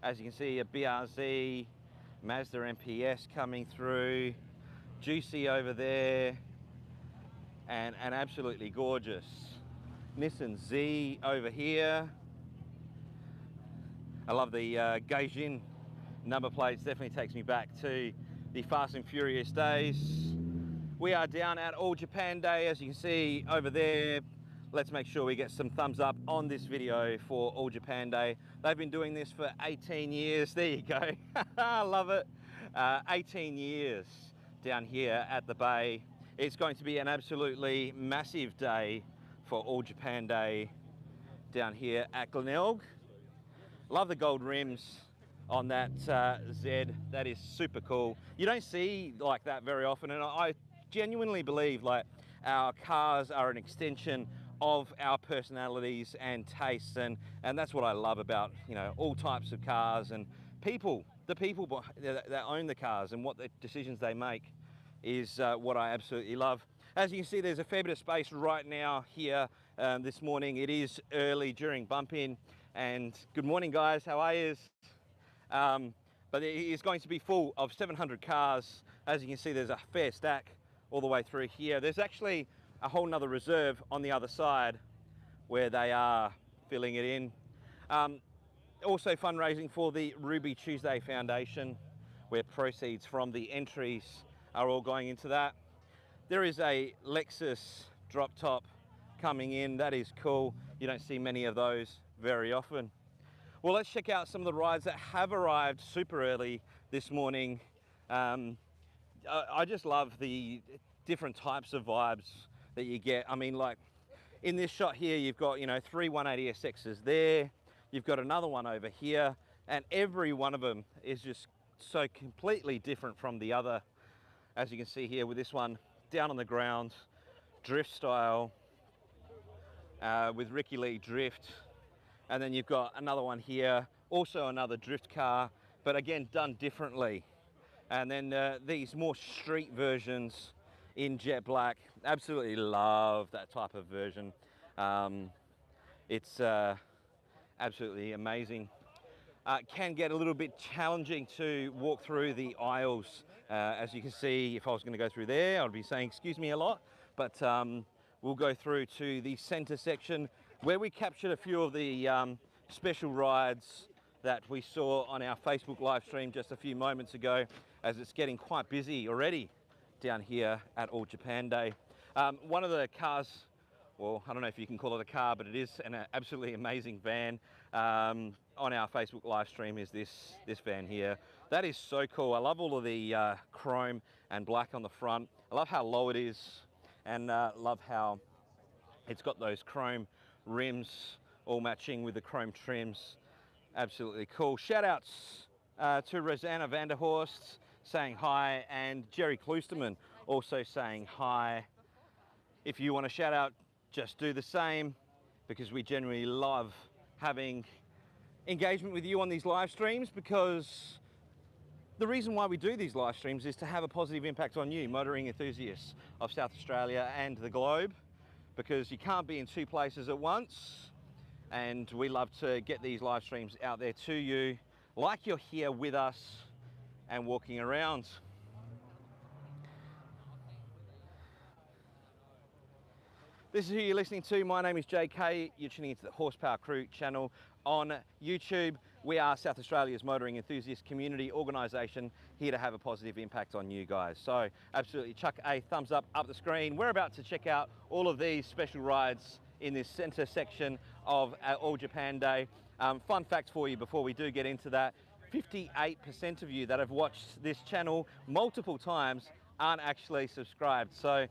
As you can see, a BRZ, Mazda MPS coming through, juicy over there, and absolutely gorgeous. Nissan Z over here. I love the Gaijin number plates, definitely takes me back to the Fast and Furious days. We are down at All Japan Day, as you can see over there. Let's make sure we get some thumbs up on this video for All Japan Day. They've been doing this for 18 years. There you go. I love it. 18 years down here at the Bay. It's going to be an absolutely massive day for All Japan Day down here at Glenelg. Love the gold rims on that Z. That is super cool. You don't see like that very often, and I genuinely believe like our cars are an extension of our personalities and tastes, and that's what I love about, you know, all types of cars and people. The people that own the cars and what the decisions they make is what I absolutely love. As you can see, there's a fair bit of space right now here this morning. It is early during bump in, and good morning guys, how are you? But it is going to be full of 700 cars. As you can see, there's a fair stack all the way through here. There's actually a whole nother reserve on the other side where they are filling it in. Also fundraising for the Ruby Tuesday Foundation, where proceeds from the entries are all going into that. There is a Lexus drop top coming in. That is cool. You don't see many of those very often. Well, let's check out some of the rides that have arrived super early this morning. I just love the different types of vibes that you get. I mean, like in this shot here, you've got, you know, 3 180SXs there. You've got another one over here, and every one of them is just so completely different from the other. As you can see here with this one, down on the ground, drift style, with Ricky Lee drift. And then you've got another one here, also another drift car, but again, done differently. And then these more street versions in jet black. Absolutely love that type of version. It's absolutely amazing. Can get a little bit challenging to walk through the aisles. As you can see, if I was going to go through there, I'd be saying excuse me a lot, but we'll go through to the center section where we captured a few of the special rides that we saw on our Facebook live stream just a few moments ago, as it's getting quite busy already down here at All Japan Day. One of the cars, well, I don't know if you can call it a car, but it is an absolutely amazing van. On our Facebook live stream is this van here. That is so cool. I love all of the chrome and black on the front. I love how low it is, and love how it's got those chrome rims all matching with the chrome trims. Absolutely cool. Shout outs to Rosanna Vanderhorst saying hi, and Jerry Kloosterman also saying hi. If you want to shout out, just do the same, because we generally love having engagement with you on these live streams, because the reason why we do these live streams is to have a positive impact on you, motoring enthusiasts of South Australia and the globe, because you can't be in two places at once. And we love to get these live streams out there to you, like you're here with us and walking around. This is who you're listening to. My name is JK. You're tuning into the Horsepower Crew channel on YouTube. We are South Australia's motoring enthusiast community organisation, here to have a positive impact on you guys. So absolutely chuck a thumbs up the screen. We're about to check out all of these special rides in this centre section of All Japan Day. Fun fact for you before we do get into that: 58% of you that have watched this channel multiple times aren't actually subscribed. So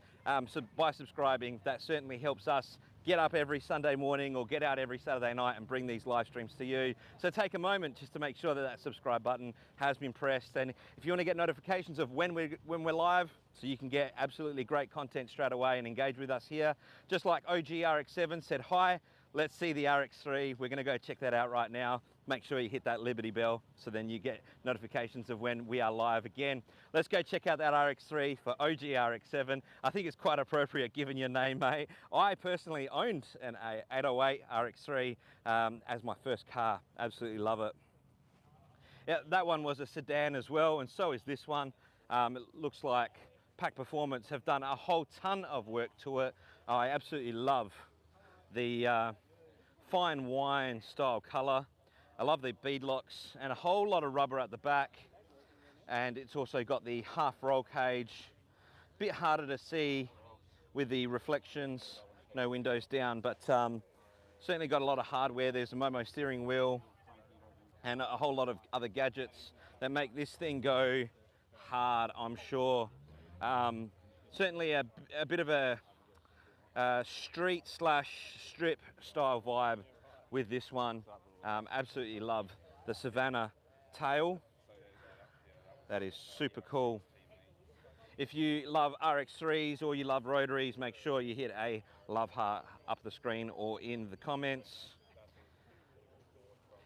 by subscribing, that certainly helps us get up every Sunday morning or get out every Saturday night and bring these live streams to you. So take a moment just to make sure that that subscribe button has been pressed. And if you want to get notifications of when we're live, so you can get absolutely great content straight away and engage with us here, just like OG RX-7 said hi, let's see the RX-3. We're going to go check that out right now. Make sure you hit that Liberty bell so then you get notifications of when we are live again. Let's go check out that RX-3 for OG RX-7. I think it's quite appropriate given your name, mate. I personally owned an 808 RX-3 as my first car. Absolutely love it. Yeah, that one was a sedan as well, and so is this one. It looks like Pack Performance have done a whole ton of work to it. I absolutely love the fine wine style color. I love the beadlocks and a whole lot of rubber at the back. And it's also got the half roll cage. Bit harder to see with the reflections, no windows down, but certainly got a lot of hardware. There's a Momo steering wheel and a whole lot of other gadgets that make this thing go hard, I'm sure. Certainly a bit of a street slash strip style vibe with this one. Absolutely love the Savannah tail. That is super cool. If you love RX3s or you love rotaries, make sure you hit a love heart up the screen or in the comments.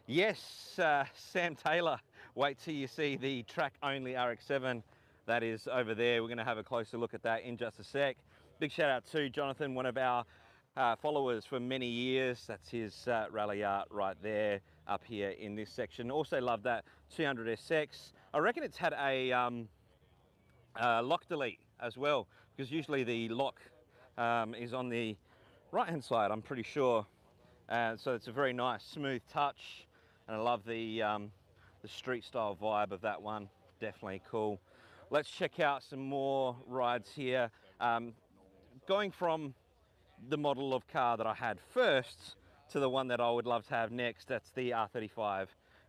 Yes, Sam Taylor, wait till you see the track only RX7 that is over there. We're going to have a closer look at that in just a sec. Big shout out to Jonathan, one of our followers for many years. That's his rally art right there up here in this section. Also love that 200SX. I reckon it's had a lock delete as well, because usually the lock is on the right hand side, I'm pretty sure. So it's a very nice smooth touch, and I love the street style vibe of that one. Definitely cool. Let's check out some more rides here. Going from the model of car that I had first to the one that I would love to have next, that's the R35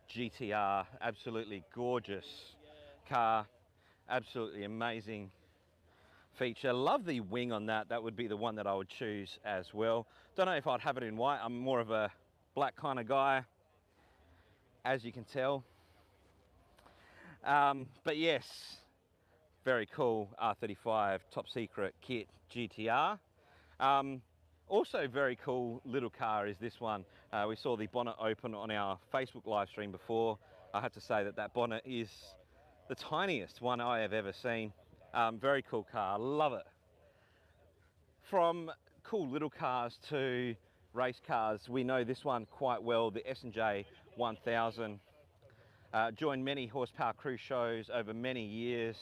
GTR. Absolutely gorgeous car, absolutely amazing feature. Love the wing on that. That would be the one that I would choose as well. Don't know if I'd have it in white. I'm more of a black kind of guy, as you can tell. But yes, very cool R35 top secret kit GTR. Also very cool little car is this one. We saw the bonnet open on our Facebook live stream before. I have to say that that bonnet is the tiniest one I have ever seen. Very cool car, love it. From cool little cars to race cars, we know this one quite well, the S&J 1000. Joined many horsepower cruise shows over many years.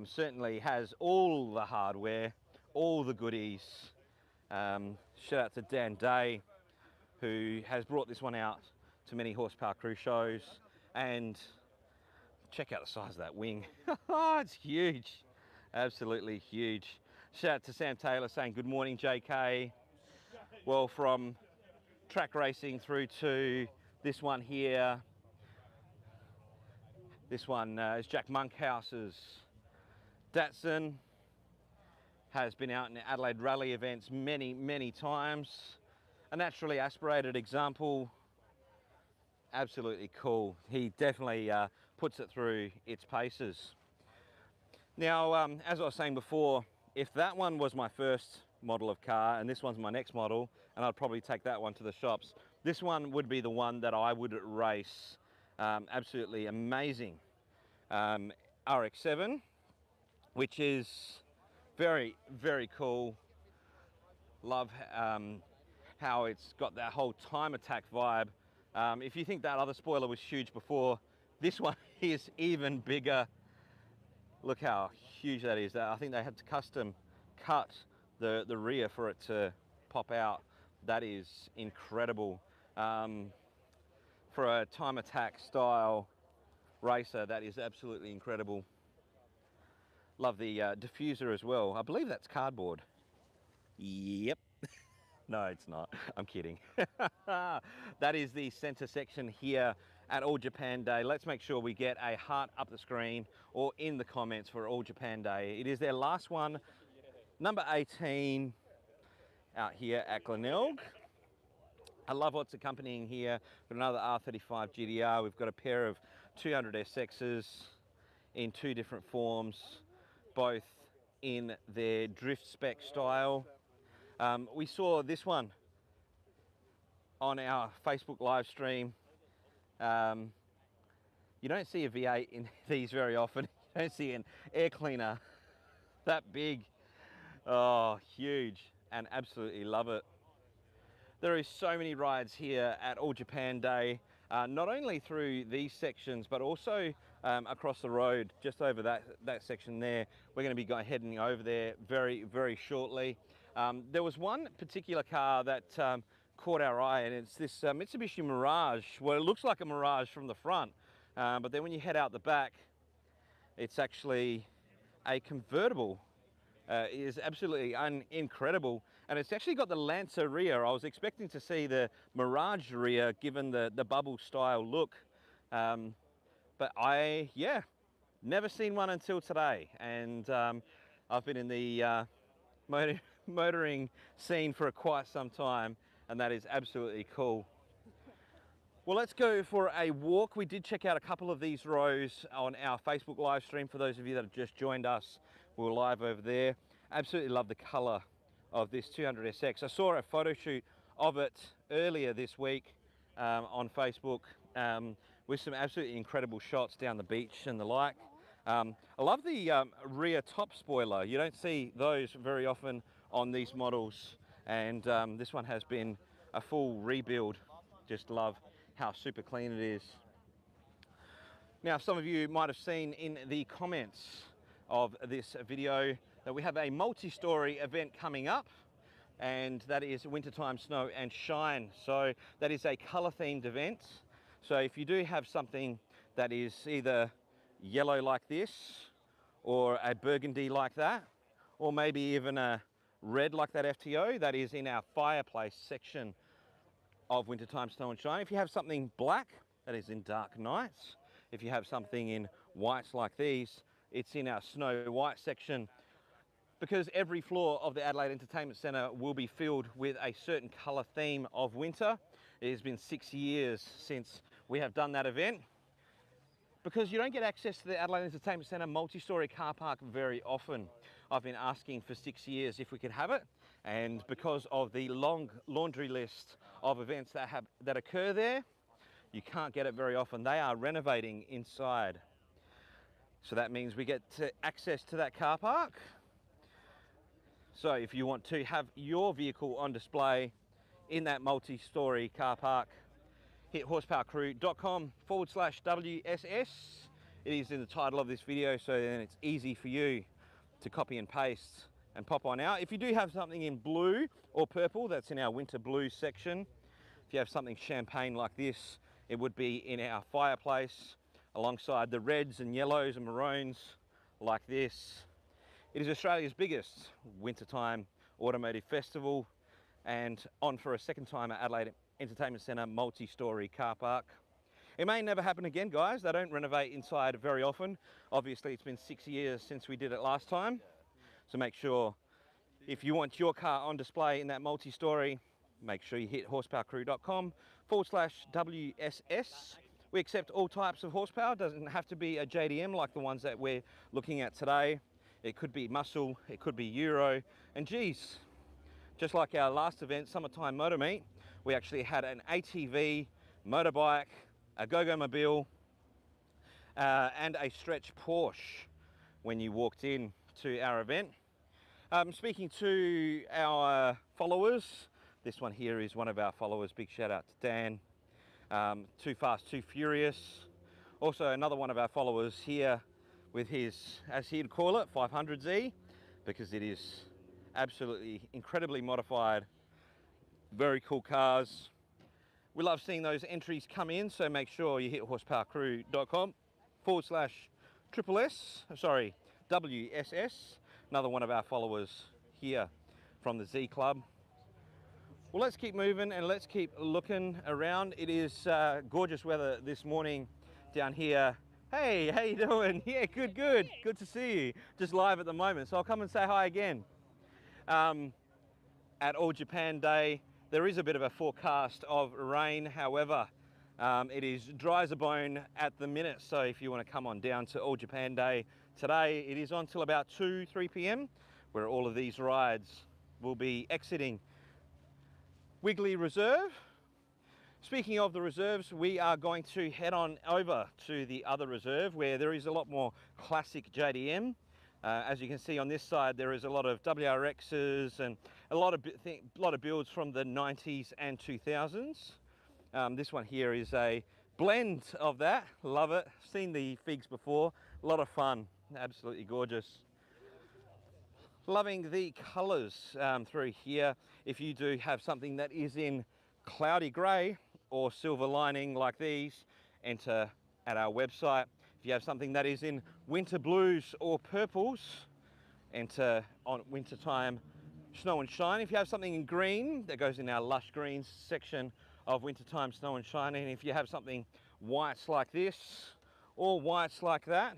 Certainly has all the hardware, all the goodies. Shout out to Dan Day, who has brought this one out to many horsepower cruise shows. And check out the size of that wing. It's huge, absolutely huge. Shout out to Sam Taylor saying good morning, JK. Well, from track racing through to this one here. This one is Jack Monkhouse's Datsun. Has been out in Adelaide Rally events many times. A naturally aspirated example. Absolutely cool. He definitely puts it through its paces. Now, as I was saying before, if that one was my first model of car and this one's my next model, and I'd probably take that one to the shops, this one would be the one that I would race. Absolutely amazing. RX7, which is very cool. Love how it's got that whole time attack vibe. If you think that other spoiler was huge before, this one is even bigger. Look how huge that is. I think they had to custom cut the rear for it to pop out. That is incredible. For a time attack style racer, that is absolutely incredible. Love the diffuser as well. I believe that's cardboard. Yep. No, it's not. I'm kidding. That is the center section here at All Japan Day. Let's make sure we get a heart up the screen or in the comments for All Japan Day. It is their last one, number 18, out here at Glenelg. I love what's accompanying here. We've got another R35 GTR. We've got a pair of 200SXs in two different forms, both in their drift spec style. We saw this one on our Facebook live stream. You don't see a V8 in these very often. You don't see an air cleaner that big. Oh, huge, and absolutely love it. There is so many rides here at All Japan Day. not only through these sections, but also across the road, just over that section there. We're going to be heading over there very, very shortly. There was one particular car that caught our eye, and it's this Mitsubishi Mirage. Well, it looks like a Mirage from the front, but then when you head out the back, it's actually a convertible. It is absolutely incredible, and it's actually got the Lancer rear. I was expecting to see the Mirage rear given the bubble style look, but yeah, never seen one until today. And I've been in the motoring scene for quite some time, and that is absolutely cool. Well, let's go for a walk. We did check out a couple of these rows on our Facebook live stream. For those of you that have just joined us, we're live over there. Absolutely love the color of this 200SX. I saw a photo shoot of it earlier this week on Facebook with some absolutely incredible shots down the beach and the like. I love the rear top spoiler. You don't see those very often on these models, and this one has been a full rebuild. Just love how super clean it is. Now, some of you might have seen in the comments of this video that we have a multi-story event coming up, and that is Wintertime Snow and Shine. So that is a color themed event. So if you do have something that is either yellow like this, or a burgundy like that, or maybe even a red like that FTO, that is in our fireplace section of Wintertime Snow and Shine. If you have something black, that is in Dark Nights. If you have something in whites like these, it's in our Snow White section, because every floor of the Adelaide Entertainment Centre will be filled with a certain colour theme of winter. It has been 6 years since we have done that event, because you don't get access to the Adelaide Entertainment Centre multi-storey car park very often. I've been asking for 6 years if we could have it, and because of the long laundry list of events that occur there, you can't get it very often. They are renovating inside, so that means we get access to that car park. So if you want to have your vehicle on display in that multi-storey car park, hit horsepowercrew.com/WSS. It is in the title of this video, so then it's easy for you to copy and paste and pop on out. If you do have something in blue or purple, that's in our winter blue section. If you have something champagne like this, it would be in our fireplace alongside the reds and yellows and maroons like this. It is Australia's biggest wintertime automotive festival, and on for a second time at Adelaide Entertainment Centre multi-storey car park. It may never happen again, guys. They don't renovate inside very often. Obviously, it's been 6 years since we did it last time. So make sure, if you want your car on display in that multi-storey, make sure you hit horsepowercrew.com/WSS. We accept all types of horsepower. It doesn't have to be a JDM like the ones that we're looking at today. It could be muscle, it could be Euro, and geez, just like our last event, Summertime Motor Meet, we actually had an ATV, motorbike, a go-go mobile, and a stretch Porsche when you walked in to our event. Speaking to our followers, this one here is one of our followers. Big shout out to Dan. Too Fast, Too Furious. Also another one of our followers here with his, as he'd call it, 500Z, because it is absolutely incredibly modified. Very cool cars. We love seeing those entries come in, so make sure you hit horsepowercrew.com/WSS. Another one of our followers here from the Z Club. Well, let's keep moving and let's keep looking around. It is gorgeous weather this morning down here. Hey, how you doing? Yeah, good. Good to see you. Just live at the moment, so I'll come and say hi again. At All Japan Day, there is a bit of a forecast of rain. However, it is dry as a bone at the minute. So if you want to come on down to All Japan Day today, it is on till about 2-3 p.m. where all of these rides will be exiting Wigley Reserve. Speaking of the reserves, we are going to head on over to the other reserve where there is a lot more classic JDM. As you can see on this side, there is a lot of WRXs and a lot of builds from the 90s and 2000s. This one here is a blend of that. Love it. Seen the figs before. A lot of fun. Absolutely gorgeous. Loving the colors through here. If you do have something that is in cloudy grey or silver lining like these, enter at our website. If you have something that is in winter blues or purples, enter on wintertime snow and shine. If you have something in green, that goes in our lush greens section of wintertime snow and shine. And if you have something whites like this or whites like that,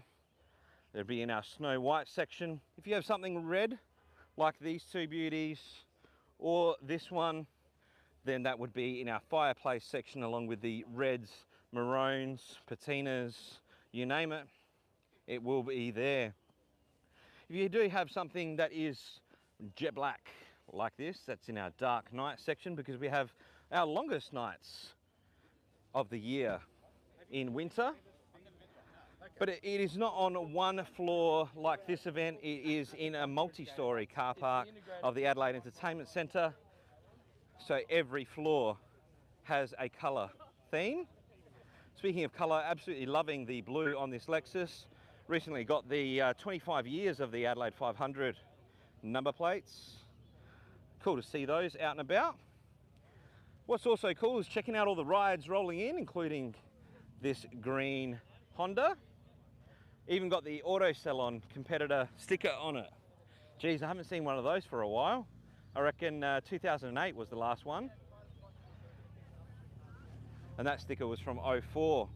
it'll be in our snow white section. If you have something red like these two beauties or this one, then that would be in our fireplace section, along with the reds, maroons, patinas, you name it, it will be there. If you do have something that is jet black like this, that's in our dark night section, because we have our longest nights of the year in winter. But it is not on one floor like this event. It is in a multi-storey car park of the Adelaide Entertainment Centre. So every floor has a colour theme. Speaking of colour, absolutely loving the blue on this Lexus. Recently got the 25 years of the Adelaide 500 number plates. Cool to see those out and about. What's also cool is checking out all the rides rolling in, including this green Honda. Even got the Auto Salon competitor sticker on it. Geez, I haven't seen one of those for a while. I reckon 2008 was the last one. And that sticker was from 04.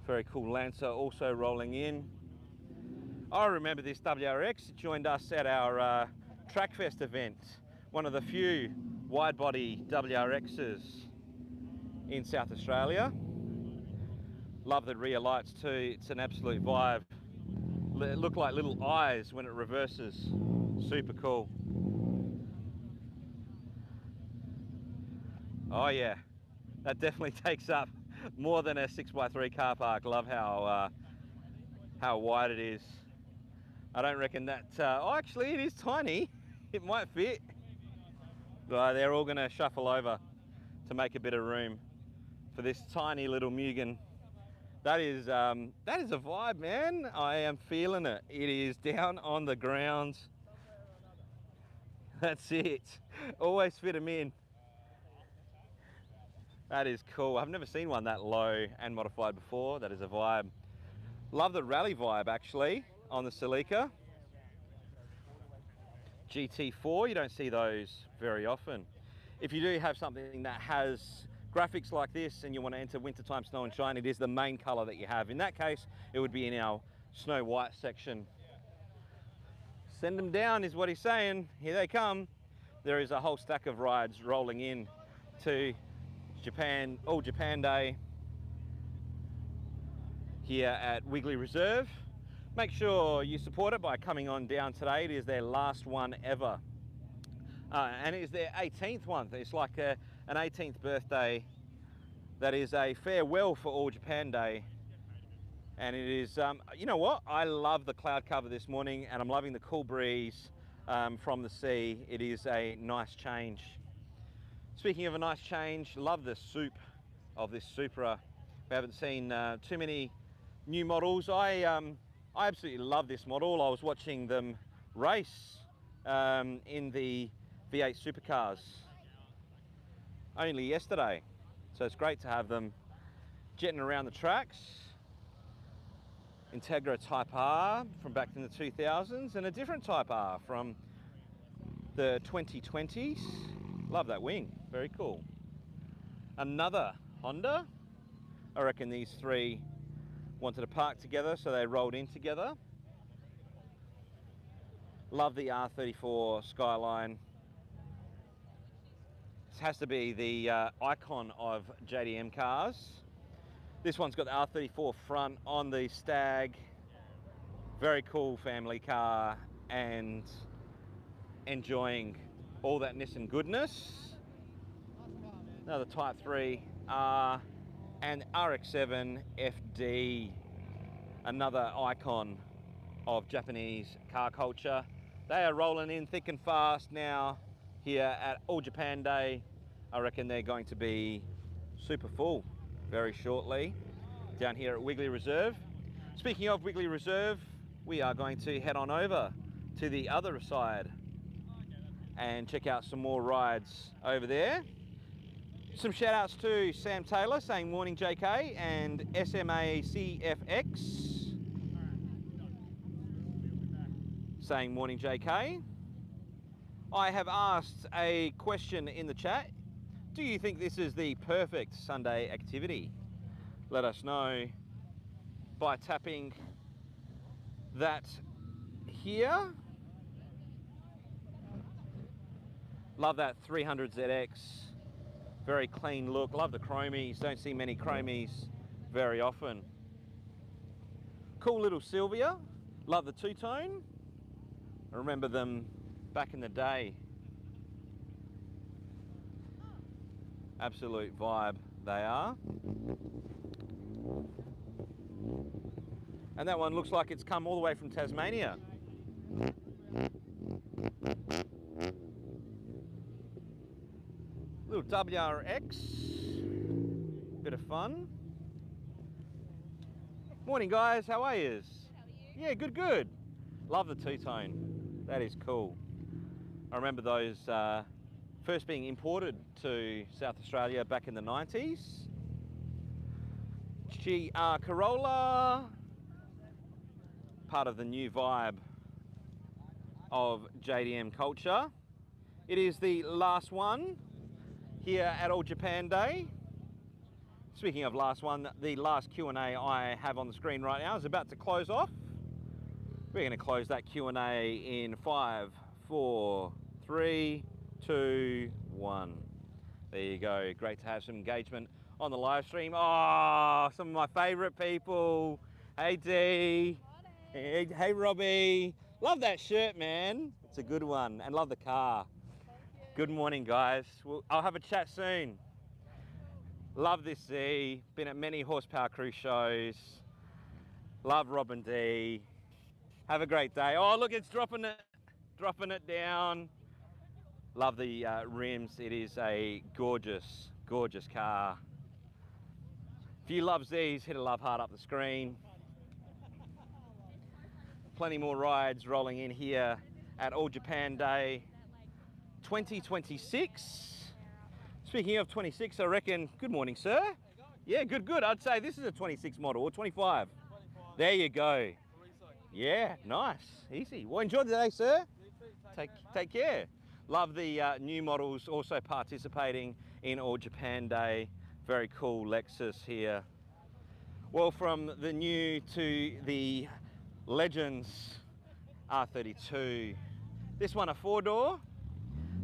Very cool Lancer also rolling in. I remember this WRX. It joined us at our Trackfest event. One of the few wide body WRXs in South Australia. Love the rear lights too. It's an absolute vibe. It look like little eyes when it reverses. Super cool. Oh yeah, that definitely takes up more than a 6x3 car park. Love how wide it is. I don't reckon that, oh actually it is tiny. It might fit. But they're all gonna shuffle over to make a bit of room for this tiny little Mugen. That is a vibe, man. I am feeling it. It is down on the ground. That's it. Always fit them in. That is cool. I've never seen one that low and modified before. That is a vibe. Love the rally vibe actually on the Celica. GT4, you don't see those very often. If you do have something that has graphics like this and you want to enter wintertime snow and shine, it is the main color that you have. In that case, it would be in our snow white section. Send them down is what he's saying. Here they come. There is a whole stack of rides rolling in to Japan, All Japan Day here at Wigley Reserve. Make sure you support it by coming on down today. It is their last one ever. And it is their 18th one. It's like an 18th birthday. That is a farewell for All Japan Day. And it is, you know what? I love the cloud cover this morning and I'm loving the cool breeze from the sea. It is a nice change. Speaking of a nice change, love the soup of this Supra. We haven't seen too many new models. I absolutely love this model. I was watching them race in the V8 supercars only yesterday. So it's great to have them jetting around the tracks. Integra Type R from back in the 2000s and a different Type R from the 2020s. Love that wing, very cool. Another Honda. I reckon these three wanted to park together, so they rolled in together. Love the R34 Skyline. This has to be the icon of JDM cars. This one's got the R34 front on the Stag. Very cool family car and enjoying all that Nissan goodness. Another Type 3 R and RX-7 FD, another icon of Japanese car culture. They are rolling in thick and fast now here at All Japan Day. I reckon they're going to be super full very shortly down here at Wigley Reserve. Speaking of Wigley Reserve, we are going to head on over to the other side and check out some more rides over there. Some shout outs to Sam Taylor saying morning JK, and SMA CFX saying morning JK. I have asked a question in the chat. Do you think this is the perfect Sunday activity? Let us know by tapping that here. Love that 300ZX. Very clean look. Love the chromies. Don't see many chromies very often. Cool little Sylvia. Love the two-tone. I remember them back in the day. Absolute vibe they are. And that one looks like it's come all the way from Tasmania. Little WRX, bit of fun. Morning guys, how are yous? Yeah, good, good. Love the two-tone, that is cool. I remember those first being imported to South Australia back in the 90s. GR Corolla, part of the new vibe of JDM culture. It is the last one here at All Japan Day. Speaking of last one, the last Q&A I have on the screen right now is about to close off. We're going to close that Q&A in 5, 4, 3, 2, 1. There you go. Great to have some engagement on the live stream. Oh, some of my favorite people. Hey D. Hey Robbie. Love that shirt, man. It's a good one, and love the car. Good morning, guys. I'll have a chat soon. Love this Z. Been at many horsepower cruise shows. Love Robin D. Have a great day. Oh, look, it's dropping it down. Love the rims. It is a gorgeous, gorgeous car. If you love Z's, hit a love heart up the screen. Plenty more rides rolling in here at All Japan Day 2026. Speaking of 26, I reckon, good morning, sir. Yeah, good, good. I'd say this is a 26 model or 25. 25. There you go. Yeah, nice, easy. Well, enjoy the day, sir. Take care. Love the new models also participating in All Japan Day. Very cool Lexus here. Well, from the new to the Legends R32. This one a 4-door.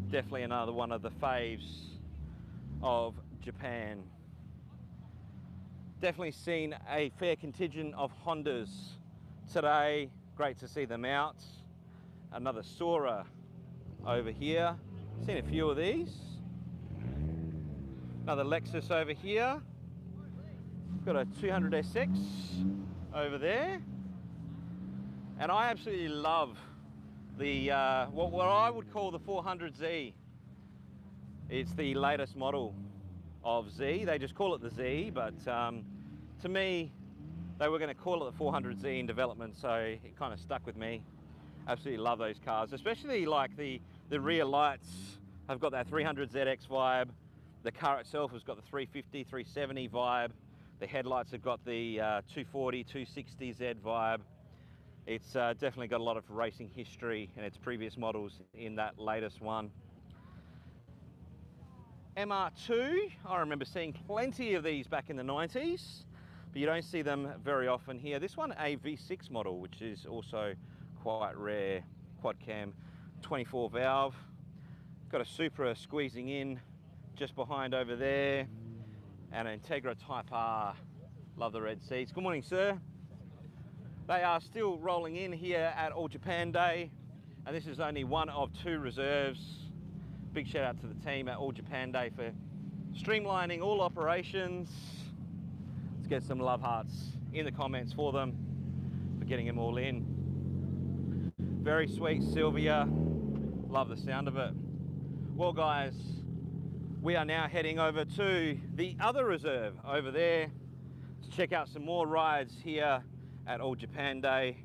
Definitely another one of the faves of Japan. Definitely seen a fair contingent of Hondas today. Great to see them out. Another Sora over here. Seen a few of these. Another Lexus over here. Got a 200SX over there. And I absolutely love the what I would call the 400Z. It's the latest model of Z. They just call it the Z, but to me, they were going to call it the 400Z in development, so it kind of stuck with me. Absolutely love those cars, especially like the rear lights have got that 300ZX vibe. The car itself has got the 350, 370 vibe. The headlights have got the 240, 260Z vibe. It's definitely got a lot of racing history in its previous models in that latest one. MR2, I remember seeing plenty of these back in the 90s, but you don't see them very often here. This one, a V6 model, which is also quite rare. Quad cam, 24 valve. Got a Supra squeezing in just behind over there, and an Integra Type R. Love the red seats. Good morning, sir. They are still rolling in here at All Japan Day, and this is only one of 2 reserves. Big shout out to the team at All Japan Day for streamlining all operations. Let's get some love hearts in the comments for them, for getting them all in. Very sweet Sylvia, love the sound of it. Well guys, we are now heading over to the other reserve over there to check out some more rides here at All Japan Day.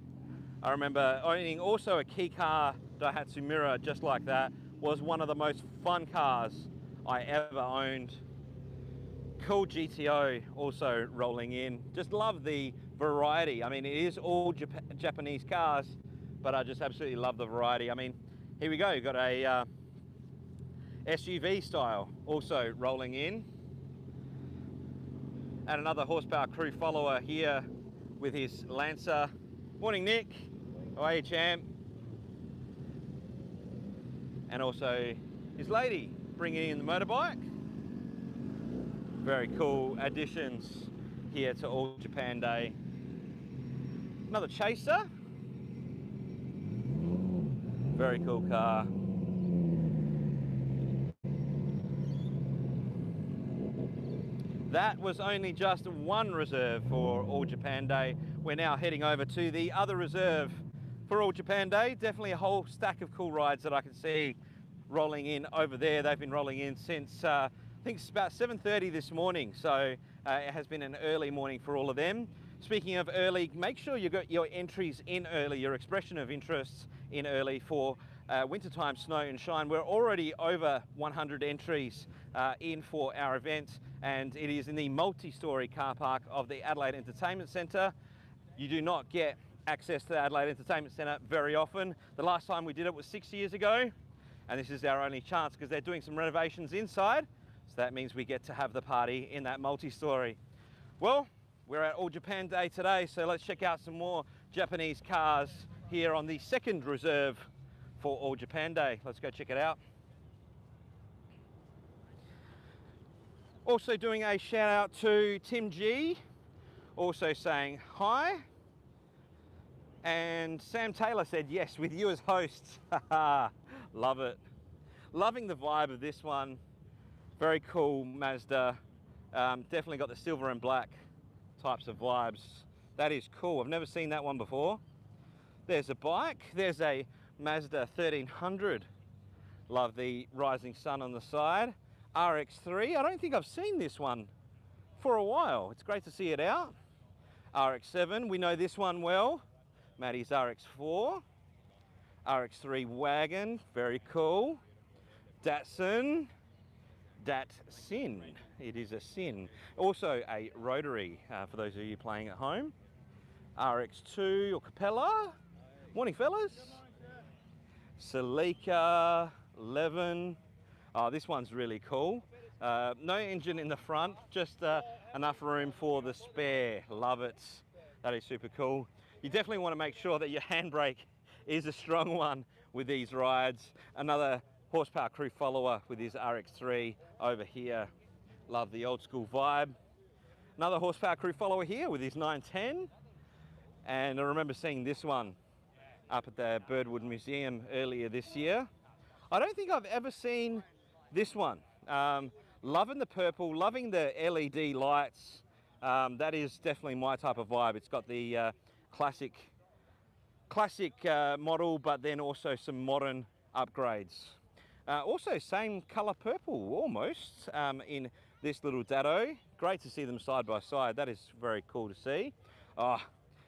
I remember owning also a key car Daihatsu Mira just like that. Was one of the most fun cars I ever owned. Cool GTO also rolling in. Just love the variety. I mean, it is all Japanese cars, but I just absolutely love the variety. I mean, here we go. You've got a SUV style also rolling in. And another horsepower crew follower here with his Lancer. Morning, Nick. How are you, champ? And also his lady bringing in the motorbike. Very cool additions here to All Japan Day. Another Chaser. Very cool car. That was only just one reserve for All Japan Day. We're now heading over to the other reserve for All Japan Day. Definitely a whole stack of cool rides that I can see rolling in over there. They've been rolling in since I think it's about 7:30 this morning, so it has been an early morning for all of them. Speaking of early, make sure you got your entries in early, your expression of interests in early for wintertime snow and shine. We're already over 100 entries in for our event, and it is in the multi-storey car park of the Adelaide Entertainment Centre. You do not get access to the Adelaide Entertainment Centre very often. The last time we did it was 6 years ago, and this is our only chance because they're doing some renovations inside. So that means we get to have the party in that multi-storey. Well, we're at All Japan Day today, so let's check out some more Japanese cars here on the second reserve for All Japan Day. Let's go check it out. Also doing a shout out to Tim G, also saying hi. And Sam Taylor said yes, with you as hosts. Love it. Loving the vibe of this one. Very cool Mazda. Definitely got the silver and black types of vibes. That is cool. I've never seen that one before. There's a bike. There's a Mazda 1300. Love the rising sun on the side. RX-3. I don't think I've seen this one for a while. It's great to see it out. RX-7. We know this one well. Maddie's RX-4. RX-3 wagon. Very cool. Datsun. Datsun. It is a Sin. Also a rotary for those of you playing at home. RX2 or Capella. Morning, fellas. Celica 11. Oh, this one's really cool. No engine in the front, just enough room for the spare. Love it. That is super cool. You definitely want to make sure that your handbrake is a strong one with these rides. Another horsepower crew follower with his RX-3 over here. Love the old school vibe. Another horsepower crew follower here with his 910. And I remember seeing this one up at the Birdwood Museum earlier this year. I don't think I've ever seen this one. Loving the purple, loving the LED lights. That is definitely my type of vibe. It's got the classic model, but then also some modern upgrades. Also same color purple almost in this little Datto. Great to see them side by side. That is very cool to see. Oh,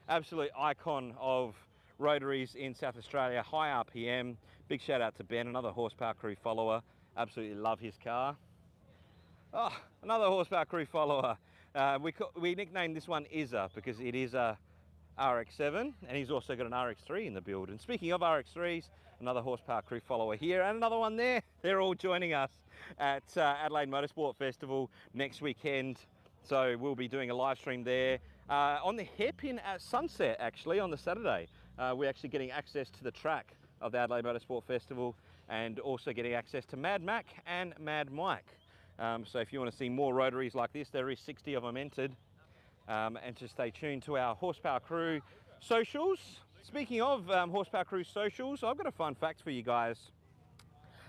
absolute icon of rotaries in South Australia, high RPM. Big shout out to Ben, another horsepower crew follower. Absolutely love his car. Oh, another horsepower crew follower. We nicknamed this one Izza because it is a RX-7, and he's also got an RX-3 in the build. And speaking of RX-3s, another horsepower crew follower here, and another one there. They're all joining us at Adelaide Motorsport Festival next weekend. So we'll be doing a live stream there on the hairpin at sunset, actually, on the Saturday. We're actually getting access to the track of the Adelaide Motorsport Festival and also getting access to Mad Mac and Mad Mike. So if you want to see more rotaries like this, there is 60 of them entered. And to stay tuned to our Horsepower Crew socials. Speaking of Horsepower Crew socials, I've got a fun fact for you guys.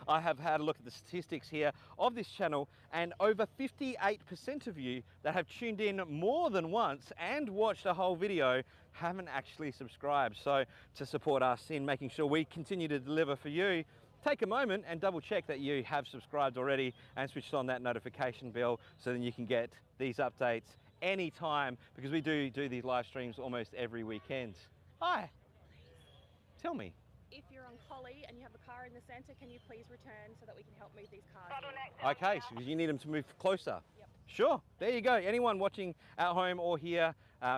I have had a look at the statistics here of this channel, and over 58% of you that have tuned in more than once and watched a whole video haven't actually subscribed. So to support us in making sure we continue to deliver for you, take a moment and double check that you have subscribed already and switched on that notification bell so then you can get these updates anytime, because we do these live streams almost every weekend. Hi. Tell me. If you're on Collie and you have a car in the centre, can you please return so that we can help move these cars in? Okay, so you need them to move closer. Yep. Sure, there you go. Anyone watching at home or here,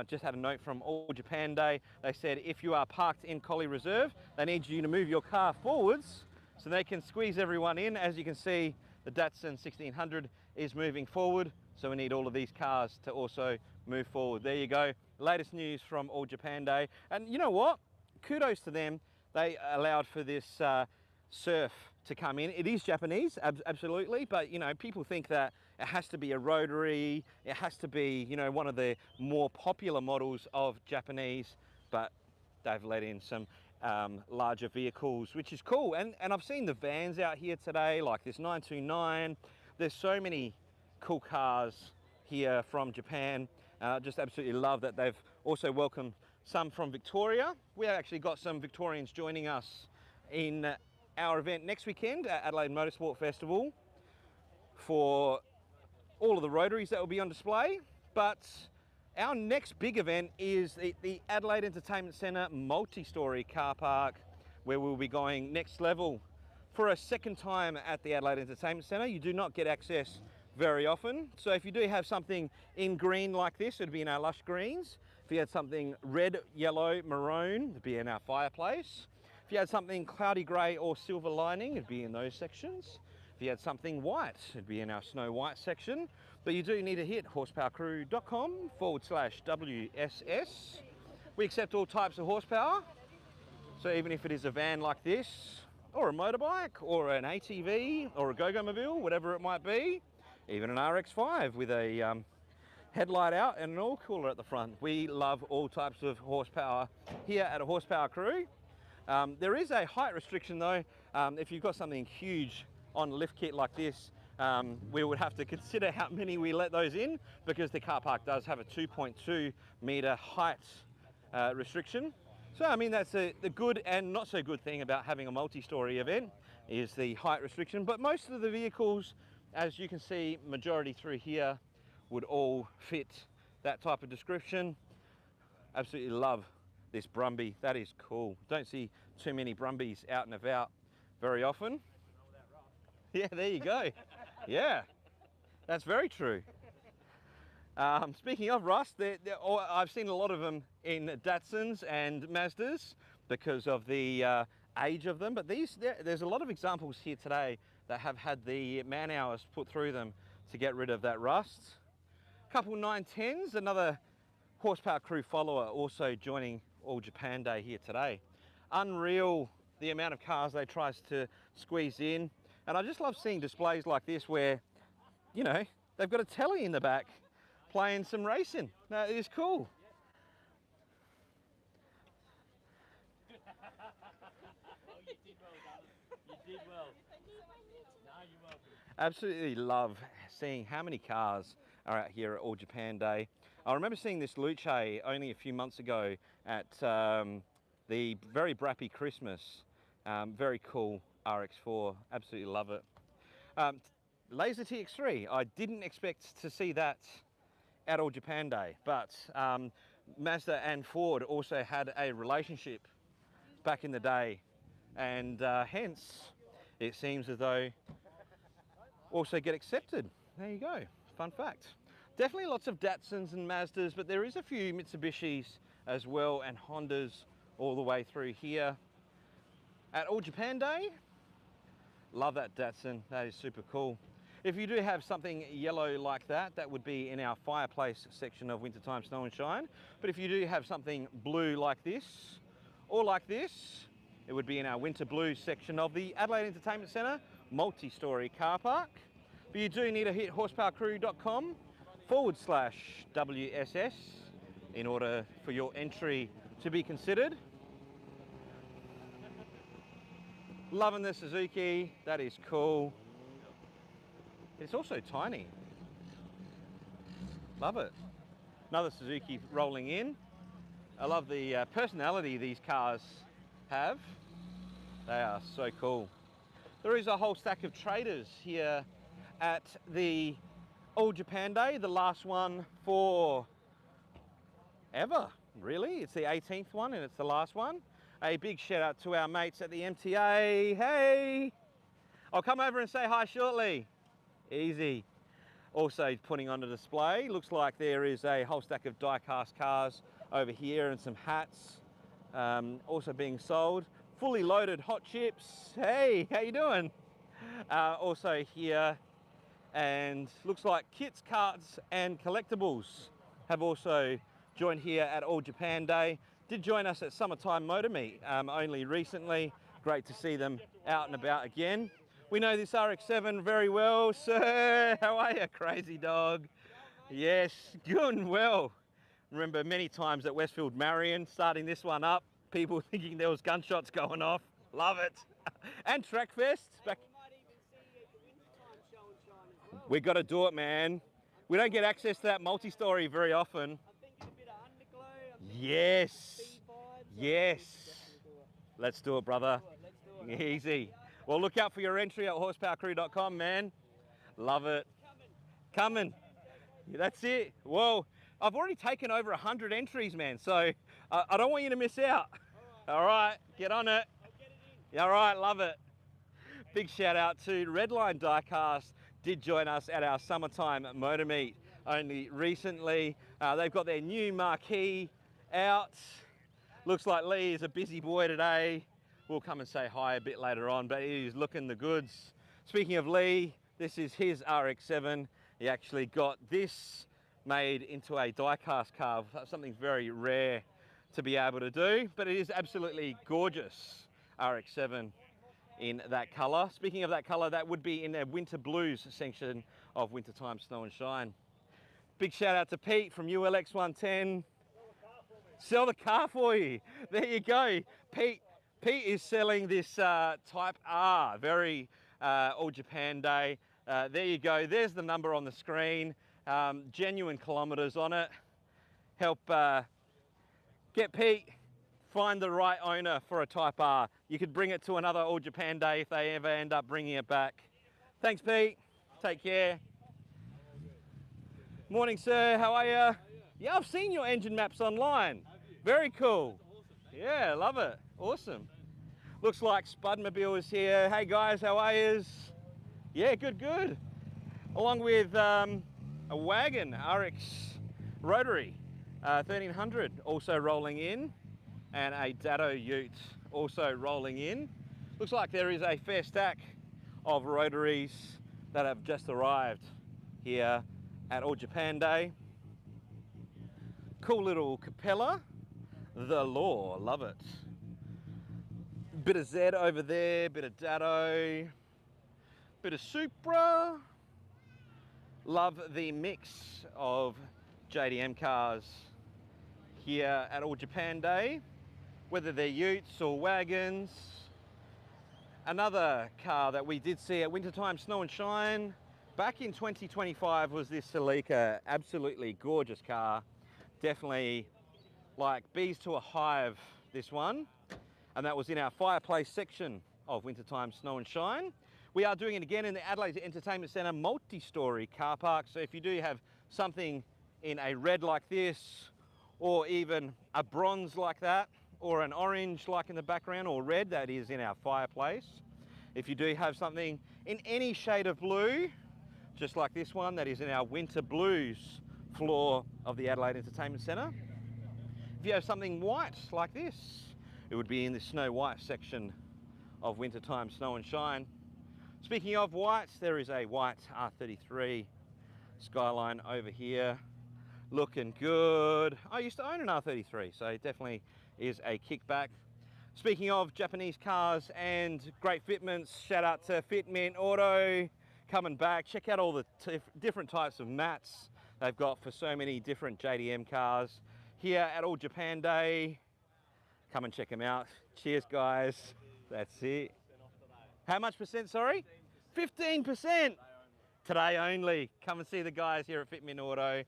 just had a note from All Japan Day. They said if you are parked in Collie Reserve, they need you to move your car forwards so they can squeeze everyone in. As you can see, the Datsun 1600 is moving forward, so we need all of these cars to also move forward. There you go. Latest news from All Japan Day. And you know what? Kudos to them. They allowed for this surf to come in. It is Japanese, absolutely, but you know, people think that it has to be a rotary, it has to be, you know, one of the more popular models of Japanese, but they've let in some larger vehicles, which is cool. And I've seen the vans out here today, like this 929. There's so many cool cars here from Japan. Just absolutely love that they've also welcomed some from Victoria. We actually got some Victorians joining us in our event next weekend at Adelaide Motorsport Festival for all of the rotaries that will be on display. But our next big event is the Adelaide Entertainment Centre multi-storey car park, where we'll be going next level for a second time at the Adelaide Entertainment Centre. You do not get access very often. So if you do have something in green like this, it'd be in our lush greens. If you had something red, yellow, maroon, it'd be in our fireplace. If you had something cloudy grey or silver lining, it'd be in those sections. If you had something white, it'd be in our snow white section. But you do need to hit horsepowercrew.com/WSS. We accept all types of horsepower. So even if it is a van like this, or a motorbike, or an ATV, or a go-go-mobile, whatever it might be, even an RX-5 with a headlight out and an oil cooler at the front. We love all types of horsepower here at a Horsepower Crew. There is a height restriction though. If you've got something huge on lift kit like this, we would have to consider how many we let those in, because the car park does have a 2.2 metre height restriction. So I mean, that's the good and not so good thing about having a multi-storey event, is the height restriction. But most of the vehicles, as you can see, majority through here, would all fit that type of description. Absolutely love this Brumby. That is cool. Don't see too many Brumbies out and about very often. Yeah, there you go. Yeah, that's very true. Speaking of rust, I've seen a lot of them in Datsuns and Mazdas because of the age of them, but there's a lot of examples here today that have had the man hours put through them to get rid of that rust. Couple 910s, another Horsepower Crew follower also joining All Japan Day here today. Unreal the amount of cars they tries to squeeze in. And I just love seeing displays like this where, you know, they've got a telly in the back playing some racing. That is cool. You did well, darling. You did well. No, you're welcome. Absolutely love seeing how many cars are out here at All Japan Day. I remember seeing this Luce only a few months ago at the very brappy Christmas. Very cool RX4, absolutely love it. Laser TX3, I didn't expect to see that at All Japan Day, but Mazda and Ford also had a relationship back in the day, and hence it seems as though also get accepted. There you go, fun fact. Definitely lots of Datsuns and Mazdas, but there is a few Mitsubishis as well and Hondas all the way through here. At All Japan Day, love that Datsun, that is super cool. If you do have something yellow like that, that would be in our fireplace section of Wintertime Snow and Shine. But if you do have something blue like this, or like this, it would be in our winter blue section of the Adelaide Entertainment Centre multi-storey car park. But you do need to hit horsepowercrew.com/WSS in order for your entry to be considered. Loving the Suzuki, that is cool. It's also tiny. Love it. Another Suzuki rolling in. I love the personality these cars have. They are so cool. There is a whole stack of traders here at the All Japan Day, the last one for ever, really. It's the 18th one and it's the last one. A big shout out to our mates at the MTA. Hey, I'll come over and say hi shortly. Easy. Also putting on a display, looks like there is a whole stack of die-cast cars over here and some hats also being sold. Fully loaded hot chips. Hey, how you doing? Also here, and looks like kits, carts and collectibles have also joined here at All Japan Day. Did join us at Summertime Motor Meet only recently. Great to see them out and about again. We know this RX-7 very well, sir. How are you, crazy dog? Yes, good and well. Remember many times at Westfield Marion, starting this one up, people thinking there was gunshots going off. Love it. And Trackfest. Back. We got to do it, man. We don't get access to that multi-story very often. Yes. Yes. Let's do it, brother. Easy. Well, look out for your entry at horsepowercrew.com, man. Love it. Coming. That's it. Well, I've already taken over 100 entries, man, so I don't want you to miss out. All right, get on it. All right, love it. Big shout out to Redline Diecast. Did join us at our Summertime Motor Meet only recently. They've got their new marquee out. Looks like Lee is a busy boy today. We'll come and say hi a bit later on, but he is looking the goods. Speaking of Lee, this is his RX-7. He actually got this made into a die-cast car, something very rare to be able to do, but it is absolutely gorgeous RX-7 in that color. Speaking of that color, that would be in their winter blues section of Wintertime Snow and Shine. Big shout out to Pete from ULX 110. Sell the car for you. There you go. Pete is selling this Type R, very All Japan Day. There you go. There's the number on the screen. Genuine kilometers on it. Help get Pete, find the right owner for a Type R. You could bring it to another All Japan Day if they ever end up bringing it back. Thanks, Pete. Take care. Morning, sir. How are you? Yeah, I've seen your engine maps online. Very cool. Yeah, love it. Awesome. Looks like Spudmobile is here. Hey guys, how are yous? Yeah, good. Along with a wagon, RX Rotary 1300 also rolling in, and a Datto Ute also rolling in. Looks like there is a fair stack of rotaries that have just arrived here at All Japan Day. Cool little Capella, the Law, love it. Bit of Z over there, bit of Datto, bit of Supra. Love the mix of JDM cars here at All Japan Day, whether they're utes or wagons. Another car that we did see at Wintertime Snow and Shine back in 2025 was this Celica. Absolutely gorgeous car. Definitely like bees to a hive, this one. And that was in our fireplace section of Wintertime Snow and Shine. We are doing it again in the Adelaide Entertainment Centre multi-storey car park. So if you do have something in a red like this, or even a bronze like that, or an orange like in the background, or red, that is in our fireplace. If you do have something in any shade of blue, just like this one, that is in our winter blues floor of the Adelaide Entertainment Centre. If you have something white like this, it would be in the snow white section of Wintertime Snow and Shine. Speaking of whites, there is a white R33 Skyline over here. Looking good. I used to own an R33, so it definitely is a kickback. Speaking of Japanese cars and great fitments, shout out to Fitment Auto, coming back. Check out all the different types of mats they've got for so many different JDM cars here at All Japan Day. Come and check them out. Cheers, guys. That's it. How much percent, sorry? 15%. Today only. Come and see the guys here at Fitment Auto.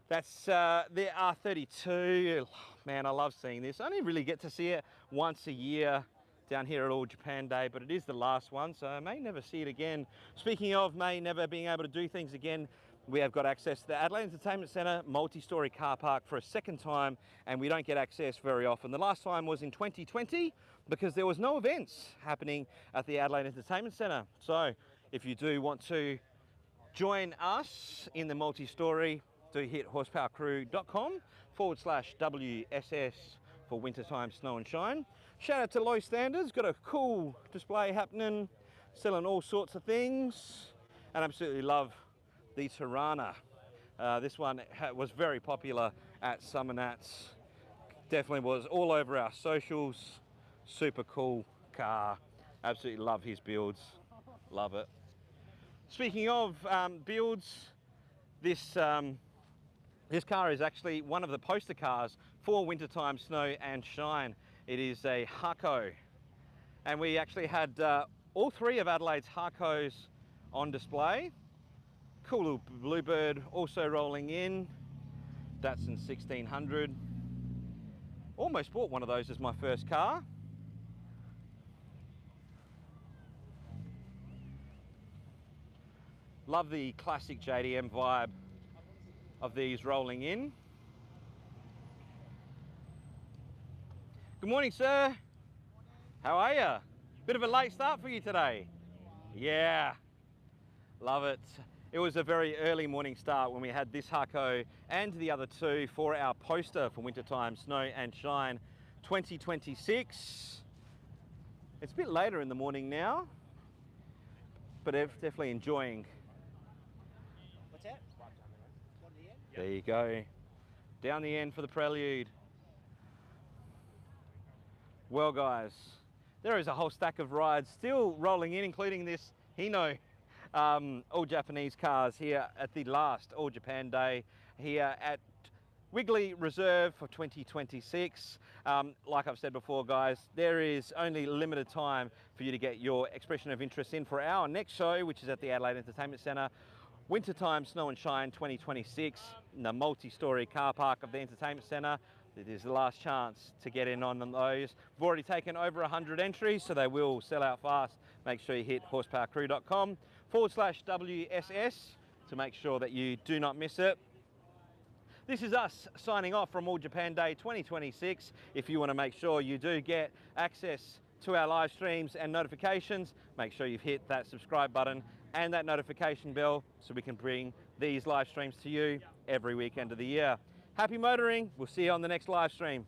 That's the R32. Man, I love seeing this. I only really get to see it once a year down here at All Japan Day, but it is the last one, so I may never see it again. Speaking of may never being able to do things again, we have got access to the Adelaide Entertainment Centre multi-storey car park for a second time, and we don't get access very often. The last time was in 2020 because there was no events happening at the Adelaide Entertainment Centre. So if you do want to join us in the multi-storey, do hit horsepowercrew.com/WSS for wintertime snow and shine. Shout out to Low Standards, got a cool display happening, selling all sorts of things, and absolutely love the Tirana. This one was very popular at Summer Nats. Definitely was all over our socials. Super cool car. Absolutely love his builds. Love it. Speaking of builds, this car is actually one of the poster cars for wintertime snow and shine. It is a Harco, and we actually had all three of Adelaide's Harcos on display. Cool little Bluebird also rolling in. Datsun 1600. Almost bought one of those as my first car. Love the classic JDM vibe of these rolling in. Good morning, sir. How are you? Bit of a late start for you today. Yeah, love it. It was a very early morning start when we had this Harco and the other two for our poster for wintertime snow and shine 2026. It's a bit later in the morning now, but definitely enjoying. What's that? There you go. Down the end for the prelude. Well, guys, there is a whole stack of rides still rolling in, including this Hino. All Japanese cars here at the last All Japan Day here at Wigley Reserve for 2026. Like I've said before, guys, there is only limited time for you to get your expression of interest in for our next show, which is at the Adelaide Entertainment Centre. Wintertime Snow and Shine 2026 in the multi-storey car park of the Entertainment Centre. It is the last chance to get in on those. We've already taken over 100 entries, so they will sell out fast. Make sure you hit horsepowercrew.com/WSS to make sure that you do not miss it. This is us signing off from All Japan Day 2026. If you want to make sure you do get access to our live streams and notifications, make sure you've hit that subscribe button and that notification bell so we can bring these live streams to you every weekend of the year. Happy motoring. We'll see you on the next live stream.